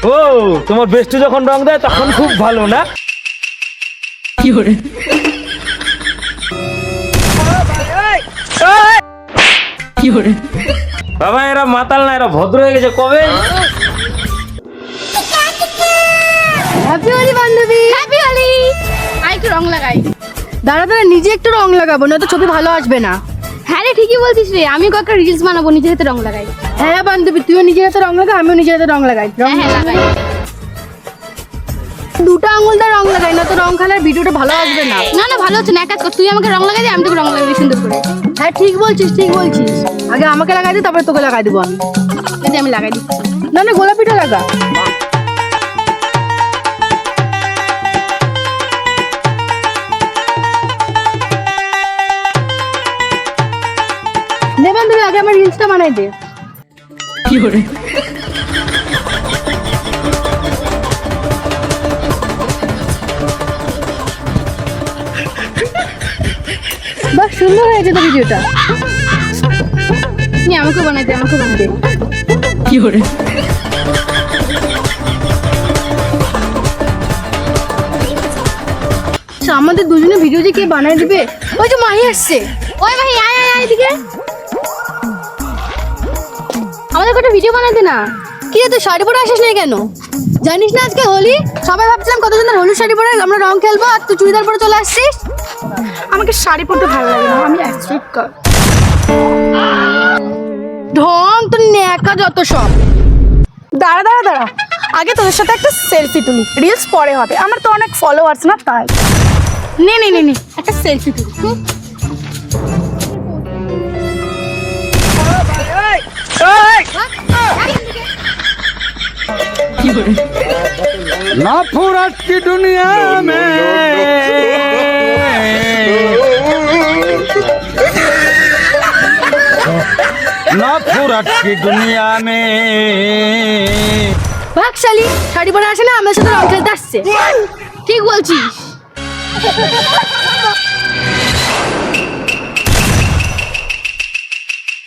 ও তোমার বেস্টু যখন রং দেয় তখন খুব ভালো না? কি করে? কি করে? বাবা এরা মাতাল না, এরা ভদ্র হয়ে গেছে কবে। হ্যাপি হোলি বান্ধবী। হ্যাপি হোলি। আই একটু রং লাগাই। দাঁড়া দাঁড়া, নিজে একটু রং লাগাবো, নয়তো ছবি ভালো আসবে না। হ্যাঁ রে, ঠিকই বলছিস রে, আমি কয়েকটা রিলস বানাবো, নিজে হাতে রং লাগাই। হ্যাঁ বান্ধবী, তুইও নিজের হাতে রং লাগা, আমিও নিজের হাতে রং লাগাই। হ্যাঁ হ্যাঁ লাগাই। দুটো আঙুল দিয়ে রং লাগাই, না তো রং খেলার ভিডিওটা ভালো আসবে না। না না, ভালো হচ্ছে না, এক কাজ কর, তুই আমাকে রং লাগাই দে, আমি তোকে রং লাগাই দিই সুন্দর করে। হ্যাঁ ঠিক বলছিস, ঠিক বলছিস। আগে আমাকে লাগাই দে, তারপরে তোকে লাগাই দেবো আমি। এই যে আমি লাগাই দিচ্ছি। না না, গোলাপিটা লাগা। নে বান্ধবী, আগে আমার রিলসটা বানাই দে। কি করে? বাহ, সুন্দর হয়েছে তো ভিডিওটা। নি আমাকে বানাই দে, আমাকে বানাই দে। কি করে? আচ্ছা, আমাদের দুজনে ভিডিও যে কে বানাই দিবে? ওই যে মাহি আসছে। ওই ভাই আয় আয় আয় এদিকে। আমাদের কটা ভিডিও বানাই দে না। কি রে, তুই শাড়ি পরে আসিস না কেন? জানিস না আজকে হোলি? সবাই ভাবছিলাম কতজনের হলুদ শাড়ি পরে আমরা রং খেলবো, আর তুই চুড়িদার পরে চলে আসছিস। আমাকে শাড়ি পরতে ভালো লাগে না, আমি অ্যাকসেপ্ট কর। ঢং তোর ন্যাকা যত সব। দাঁড়া দাঁড়া দাঁড়া, আগে তোদের সাথে একটা সেলফি তুলি, রিলস পরে হবে, আমার তো অনেক ফলোয়ার্স না তাই। নে নে নে নে, একটা সেলফি তুলি। কি করে? नफरत की दुनिया में नफरत की दुनिया में ভাগ শালি, শাড়ি পরে আসে না, আমাদের সাথে রং খেলতে আসছে। ঠিক বলছিস।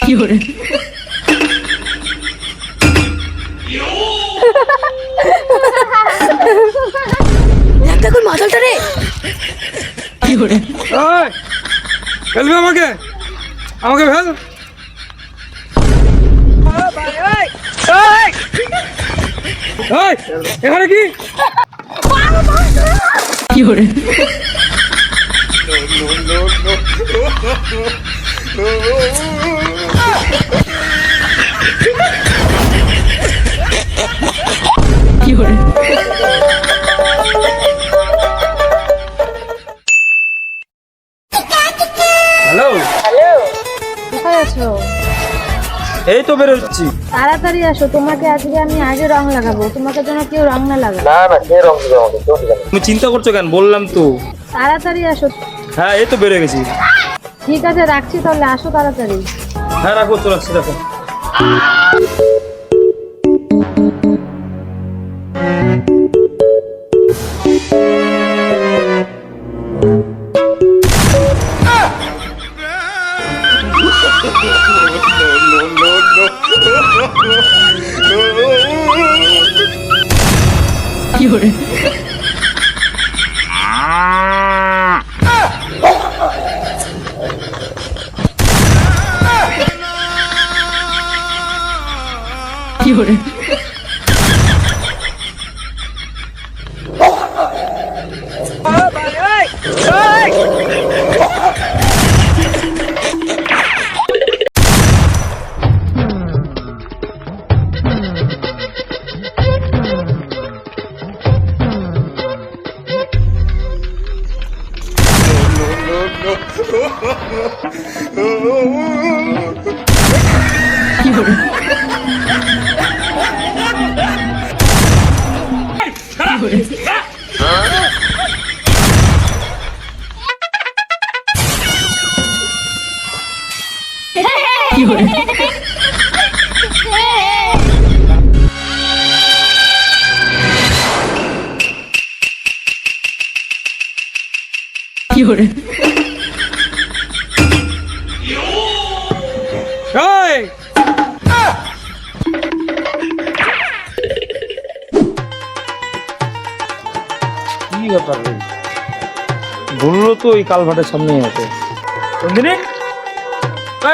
কি করে? দেখুন মাথাটা রে। কি করে? ফেলবে আমাকে, আমাকে ফেল। এখানে কি? কি করে? কি করে? হ্যালো, কোথায় আছো? এই তো বেরোচ্ছি। তাড়াতাড়ি আসো, তোমাকে আজকে আমি আগে রং লাগাবো, তোমাকে যেন কেউ রং না লাগায়। না না, কে রং দিবে আমাকে? তুমি চিন্তা করছো কেন? বললাম তো। তাড়াতাড়ি আসো। হ্যাঁ এই তো বেরো গেছি। ঠিক আছে, রাখছি তাহলে, আসো তাড়াতাড়ি। হ্যাঁ রাখো, চলে আসছি, রাখো। কি করে? কি করে? কি করে? কি করে? কি করে? ব্যাপার রে? বললো তো ওই কালভাটের সামনেই আছে। রঞ্জিনী,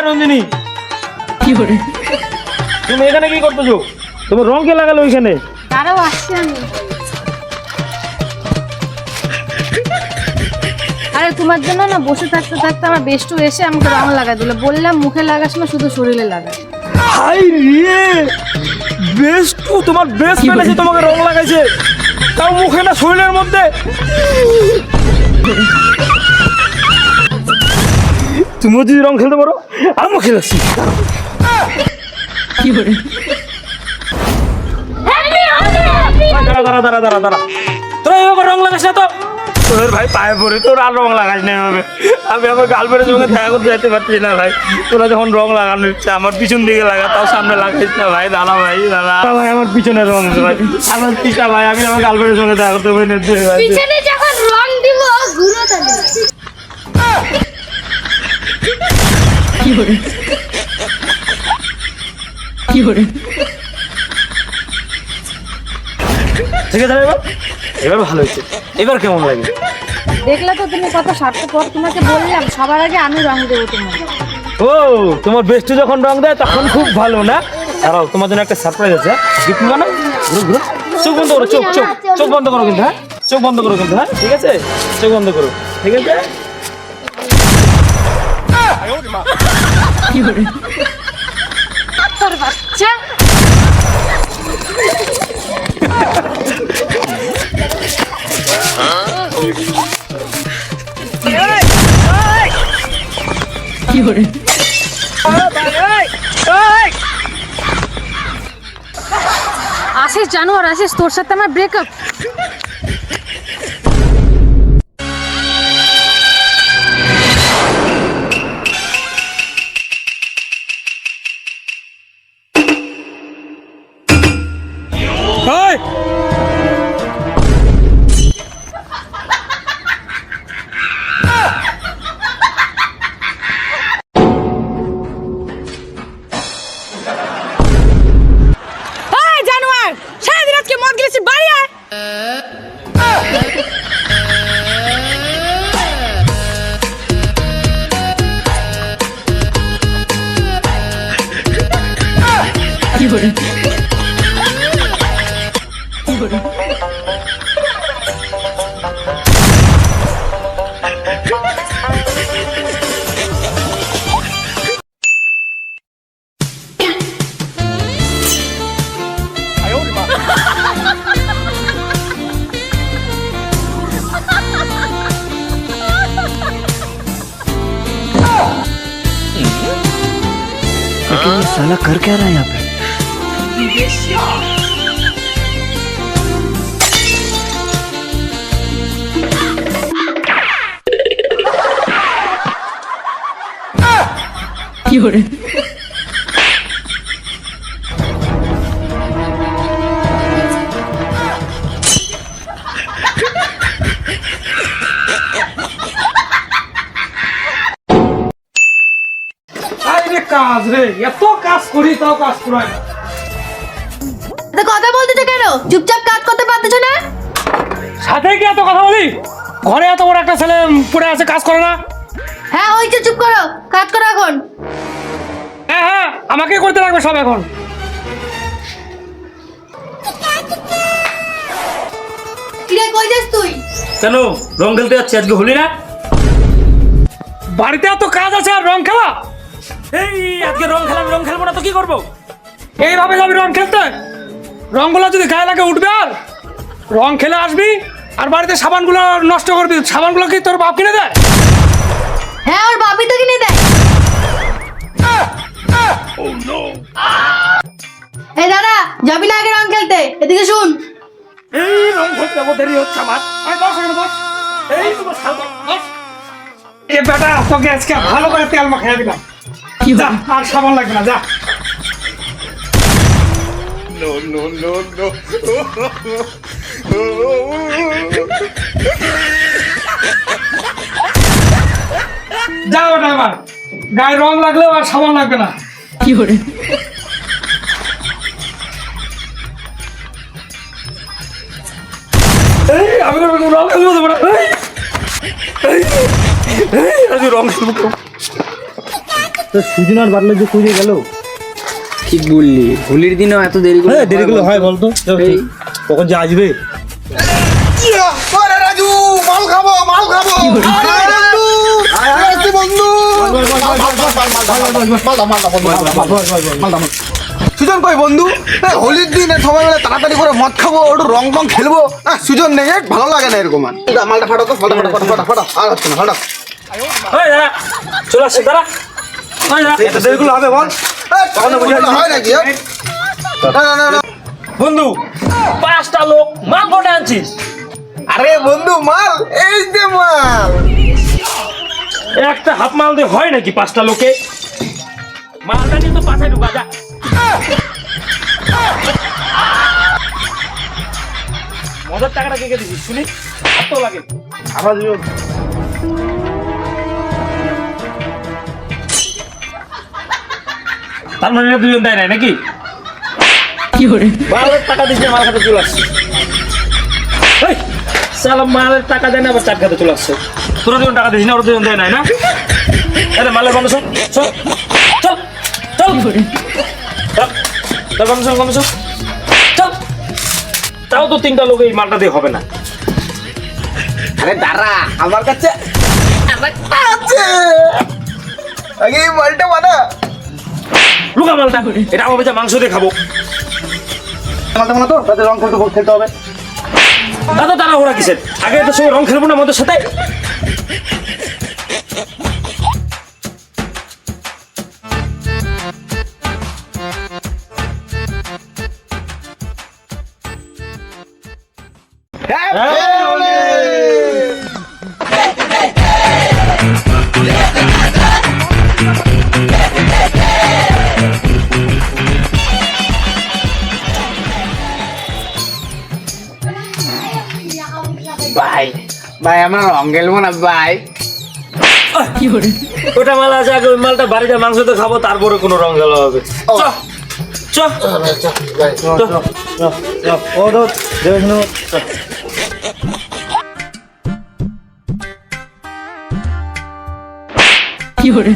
রঞ্জিনী, কি করে? তুমি এখানে কি করতেছো? তোমার রং কে লাগালো ওইখানে? দাঁড়াও, আসছি আমি। আরে তোমার জন্য না বসে থাকতে থাকতে আমার বেস্টু এসে আমাকে রং লাগা দিল। বললাম মুখে লাগাস না, শুধু শরীরে লাগা। হাই রে, বেস্ট তোমার বেস্ট ফ্রেন্ড আছে তোমাকে রং লাগাইছে, তাও মুখে না শরীরের মধ্যে। তুমিও যদি রং খেলতে পারো আমিও খেলেছি। কি করে? দাঁড়া দাঁড়া দাঁড়া দাঁড়া দাঁড়া, তোরা এভাবে রং লাগাস না তো। তোর ভাই পায়ে পড়ে, তোর আর রং লাগাস না এভাবে। আমি আমার গার্লফ্রেন্ডের সঙ্গে দেখা করতে যেতে পারছি না ভাই। তোরা যখন রং লাগানোর ইচ্ছা আমার পিছন দিকে লাগা, তাও সামনে লাগাইস না ভাই। দাঁড়া ভাই, দাঁড়া ভাই, আমার পিছনে রং আছে ভাই, আমার পিছা ভাই। আমি আমার গার্লফ্রেন্ডের সঙ্গে দেখা করতে পারি না ভাই। পিছনে যখন রং দিব ঘুরো তাহলে। কি করে? কি করে? ঠিক আছে এবার, এবার ভালো হয়েছে। এবার কেমন লাগে? দেখলে তো তুমি কত স্বার্থপর। তোমাকে বললাম সবার আগে আমি রং দেবো তোমাকে। ও, তোমার বেস্ট যখন রং দেয় তখন খুব ভালো না? দাঁড়াও, তোমার জন্য একটা সারপ্রাইজ আছে। গিফট বানাও, ঘুরো ঘুরো। চোখ বন্ধ করো, চোখ চোখ চোখ বন্ধ করো কিন্তু, হ্যাঁ চোখ বন্ধ করো কিন্তু, হ্যাঁ ঠিক আছে, চোখ বন্ধ করো, ঠিক আছে। কি করে? তোর বাচ্চা কি করে? আশিস জানোয়ার, আশিস তোর সাথে আমার ব্রেকআপ। জানোয়ার, সারাদিন আজকে মদ গেলেছি, বাড়ি আয়। কি করে? কি করে? लेकिन ये साला कर क्या रहा है यहाँ पे? কি করে? কাজ রে, এত কাজ করি তাও কাজ করায় না। কথা বলতেছো কেন? চুপচাপ কাজ করতে পারতেছো না? সাথে কি এত কথা বলি? ঘরে এত বড় একটা ছেলে পড়ে আছে, কাজ করে না? হ্যাঁ হয়েছে, চুপ করো, কাজ করো এখন। হ্যাঁ হ্যাঁ, আমাকে করতে লাগবে সব এখন। কিরে কই যাস তুই? কেন রং খেলতে যাচ্ছি? আজকে হলি না? বাড়িতে এত কাজ আছে আর রং খেলা? এই আজকে রং খেলা, রং খেলবো না তো কি করবো? এইভাবে যাবি রং খেলতে? রংগুলো যদি গায়ে লাগে উঠবে, আর রং খেলে আসবি আর বাড়িতে সাবানগুলো নষ্ট করবি। সাবানগুলো কি তোর বাপ কিনে দেয়? হ্যাঁ, ওর বাপি তো কিনে দেয়। এই দাদা, যাবি না আগে রং খেলতে? এদিকে শুন। এই রং খেলতে যাবো, দেরি হচ্ছে আমার। বস এখানে বস। এই তোমার সাথে বস। এ বেটা, তোকে আজকে ভালো করে তেল মাখিয়ে দিলাম। কি যা, করে? আর সাবান লাগবে না, যা। যাও ওটা আমার গায়ে রং লাগলেও আর সাবান লাগবে না। কি করে? এই আমি রং খেলবো তো বড় আজ রং খেলবো तो সুজনার বাদলে যে কইরে গেল ঠিক বললি, হোলির দিনেও এত দেরি করে দেরি গুলো হয় বলতো এই কখন যে আসবে রাজু মাল খাবো বন্ধু সুজন কই বন্ধু? হোলির দিন সবাই মিলে তাড়াতাড়ি করে মদ খাবো, একটু রং খেলবো। সুজন নেই, ভালো লাগে না এরকম। মালটা ফাটো তো, ফাটা আর হচ্ছে না, ফাটা। দাঁড়া চলে আসছে দাঁড়া দেরিগুলো হবে বল হয় নাকি? না। বন্ধু 5টা লোক মাল কোটে আনছিস আরে বন্ধু মাল, এই যে মাল। একটা হাফ মাল দিয়ে হয় নাকি 5টা লোকে? মালটা নিয়ে তো পাশে ঢুকা যা মজার টাকাটা কে দিছিস শুনি কত লাগে আমরা তার মানে এরা দুজন দেয় নাই নাকি কি করে মালের টাকা দিচ্ছে মাল খাতে চলে আসছে এই সালা মালের টাকা দেয় না আবার চাট খাতে চলে আসছে তোরা দুজন টাকা দিস না ওরা দুজন দেয় নাই না আরে মালের বন্ধ শোন চল চল চল কি করে চল বন্ধ শোন চল তাও তো 3টা লোক এই মালটা দিয়ে হবে না আরে দাঁড়া, আমার কাছে আরেকটা আছে। আগে এই মালটা বানা। লুকা মালটা এটা আমার বেচা মাংস দিয়ে খাবো মালটা বানা তো তাতে রং খেলতে হবে দাদা তারা ওরা কিসের আগে তো সবাই রং খেলবো না আমাদের সাথে ভাই আমরা রং খেলবো না ভাই। কি করে ওটা মাল আছে আগে ওই মালটা বাড়িতে মাংস তো খাবো তারপরে কোনো রং খেলা হবে চ ও তো দেবে কি করে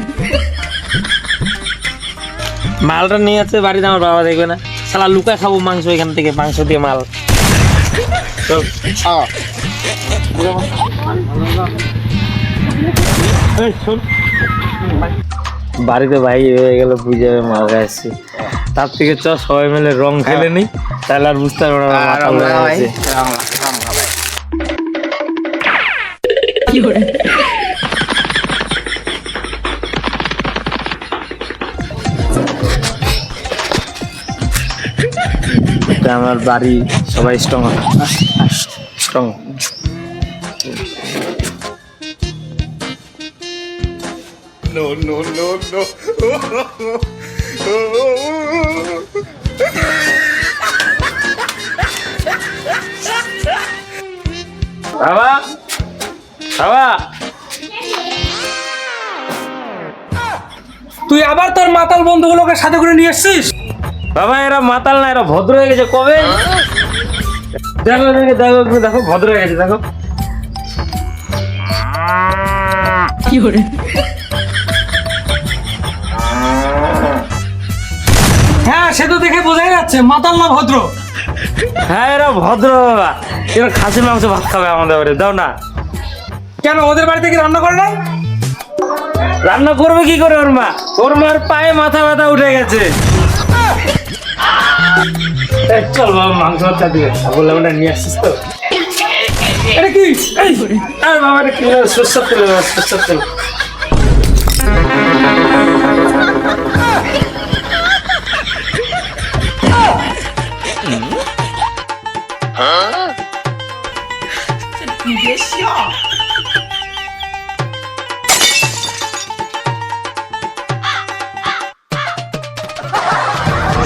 মালটা নিয়ে আছে বাড়িতে আমার বাবা দেখবে না শালা লুকায় খাবো মাংস এখান থেকে মাংস দিয়ে মাল চল এই শোন বাড়িতে ভাই হয়ে গেল বুঝাবে মাল খাচ্ছি তার থেকে চ সবাই মিলে রং খেলে নি তাহলে আর বুঝতে পারবো না মাথা লাগা আছে কি করে এটা আমার বাড়ি সবাই স্ট্রং বাবা বাবা তুই আবার তোর মাতাল বন্ধুগুলোকে সাথে করে নিয়ে এসছিস? বাবা এরা মাতাল না এরা ভদ্র হয়ে গেছে কবে দেখো দেখো দেখো ভদ্র হয়ে গেছে দেখো কি করে হ্যাঁ সে তো দেখে বোঝাই যাচ্ছে মাতাল না ভদ্র। হ্যাঁ এরা ভদ্র বাবা এরা খাসির মাংস ভাত খাবে আমাদের বাড়ি দাও না কেন ওদের বাড়িতে কি রান্না করে নাই? রান্না করবে কি করে ওর মার পায়ে মাথা ব্যথা উঠে গেছে এই চল বাবা মাংস ভাতটা দিয়ে বললাম ওটা নিয়ে আসছিস তো এটা কি? এই আরে বাবা এটা কি সরষের তেল সরষের তেল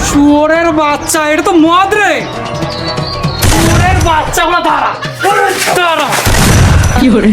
শুয়োরের বাচ্চা, এটা তো মদ রে। শুয়োরের বাচ্চা গুলো দাঁড়া দাঁড়া কি করে